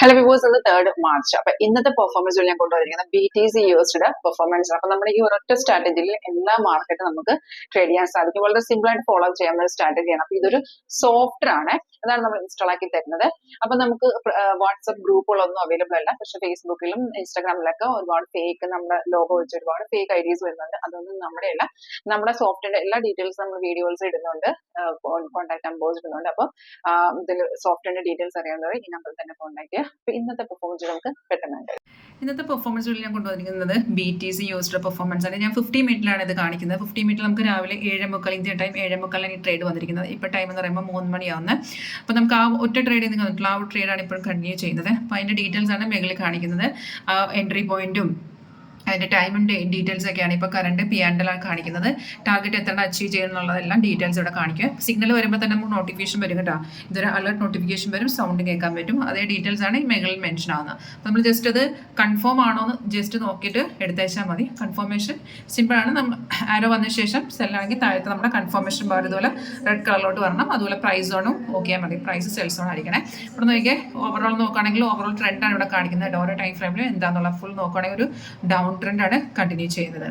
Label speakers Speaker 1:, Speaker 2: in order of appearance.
Speaker 1: Hello വിവോസ്, ഇന്ന് 3rd March. അപ്പൊ ഇന്നത്തെ പെർഫോമൻസ് ഞാൻ കൊണ്ടുവന്നിരിക്കുന്നത് BTC യൂസ്ഡ് പെർഫോമൻസ്. അപ്പൊ നമ്മുടെ ഈ ഒരൊറ്റ സ്ട്രാറ്റജിയിൽ എല്ലാ മാർക്കറ്റും നമുക്ക് ട്രേഡ് ചെയ്യാൻ സാധിക്കും. വളരെ സിമ്പിൾ ആയിട്ട് ഫോളോ ചെയ്യാവുന്ന ഒരു സ്ട്രാറ്റജിയാണ്. അപ്പൊ ഇതൊരു സോഫ്റ്റ്വെയർ ആണ്, അതാണ് നമ്മൾ ഇൻസ്റ്റാൾ ആക്കി തരുന്നത്. അപ്പൊ നമുക്ക് വാട്സ്ആപ്പ് ഗ്രൂപ്പുകളൊന്നും അവൈലബിൾ അല്ല. പക്ഷെ ഫേസ്ബുക്കിലും ഇൻസ്റ്റാഗ്രാമിലൊക്കെ ഒരുപാട് ഫേക്ക് നമ്മുടെ ലോഗോ വെച്ച് ഒരുപാട് ഫേക്ക് ഐഡീസ് വരുന്നുണ്ട്. അതൊന്നും നമ്മുടെ അല്ല. നമ്മുടെ സോഫ്റ്റ്വെയറിന്റെ എല്ലാ ഡീറ്റെയിൽസ് നമ്മൾ വീഡിയോസ് ഇടുന്നുണ്ട്, കോൺടാക്ട് നമ്പേഴ്സ് ഇടുന്നുണ്ട്. അപ്പൊ ഇതിൽ സോഫ്റ്റ്വെയറിന്റെ ഡീറ്റെയിൽസ് അറിയാവുന്നവർ ഈ നമ്പറിൽ തന്നെ കോൺടാക്ട് ചെയ്യുക. അപ്പൊ ഇന്നത്തെ പെർഫോമൻസ് നമുക്ക് പെട്ടെന്നുണ്ട്.
Speaker 2: ഇന്നത്തെ പെർഫോമൻസിൽ ഞാൻ കൊണ്ടുവന്നിരിക്കുന്നത് BTC യൂസ്ഡ് പെർഫോമൻസ് ആണ്. ഞാൻ 50 മിനിറ്റിലാണ് ഇത് കാണിക്കുന്നത്. 50 മിനിറ്റിൽ നമുക്ക് രാവിലെ 7:45 ഇന്ത്യൻ ടൈം 7:45 ഈ ട്രേഡ് വന്നിരിക്കുന്നത്. ഇപ്പോൾ ടൈം എന്ന് പറയുമ്പോൾ 3 മണിയാവുന്നത്. അപ്പോൾ നമുക്ക് ആ ഒറ്റ ട്രേഡ് ചെയ്ത് കണ്ടിട്ടുള്ള ആ ഒരു ട്രേഡാണ് ഇപ്പോഴും കണ്ടിന്യൂ ചെയ്യുന്നത്. അപ്പോൾ അതിൻ്റെ ഡീറ്റെയിൽസ് ആണ് മുകളിൽ കാണിക്കുന്നത്. എൻട്രി പോയിന്റും അതിൻ്റെ ടൈമും ഡീറ്റെയിൽസ് ഒക്കെയാണ് ഇപ്പോൾ കറണ്ട് പിയാൻഡലാണ് കാണിക്കുന്നത്. ടാർഗറ്റ് എത്ര അച്ചീവ് ചെയ്യുന്നുള്ളതെല്ലാം ഡീറ്റെയിൽസ് ഇവിടെ കാണിക്കും. സിഗ്നൽ വരുമ്പോൾ തന്നെ നമുക്ക് നോട്ടിഫിക്കേഷൻ വരും കേട്ടോ. ഇതൊരു അലർട്ട് നോട്ടിഫിക്കേഷൻ വരും, സൗണ്ട് കേൾക്കാൻ പറ്റും. അതേ ഡീറ്റെയിൽസ് ആണ് ഈ മുകളിൽ മെൻഷൻ ആവുന്നത്. അപ്പോൾ നമ്മൾ ജസ്റ്റ് അത് കൺഫേം ആണോ എന്ന് ജസ്റ്റ് നോക്കിയിട്ട് എടുത്തേച്ചാൽ മതി. കൺഫർമേഷൻ സിമ്പിളാണ്. നമ്മൾ ആരോ വന്ന ശേഷം സെല്ലാണെങ്കിൽ താഴത്തെ നമ്മുടെ കൺഫർമേഷൻ ബാർ ഇതുപോലെ റെഡ് കളറിലോട്ട് വരണം. അതുപോലെ പ്രൈസ് സോണും നോക്കിയാൽ മതി. പ്രൈസ് സെൽ സോൺ ആയിരിക്കണേ. ഇവിടെ നോക്കിയാൽ ഓവറോൾ നോക്കുകയാണെങ്കിൽ ഓവറോൾ ട്രെൻഡാണ് ഇവിടെ കാണിക്കുന്നത്. ഓരോ ടൈം ഫ്രെയിമിൽ എന്താണെന്നുള്ള ഫുൾ നോക്കുകയാണെങ്കിൽ ഒരു ഡൗൺ ട്രെൻഡാണ് കണ്ടിന്യൂ ചെയ്യുന്നത്.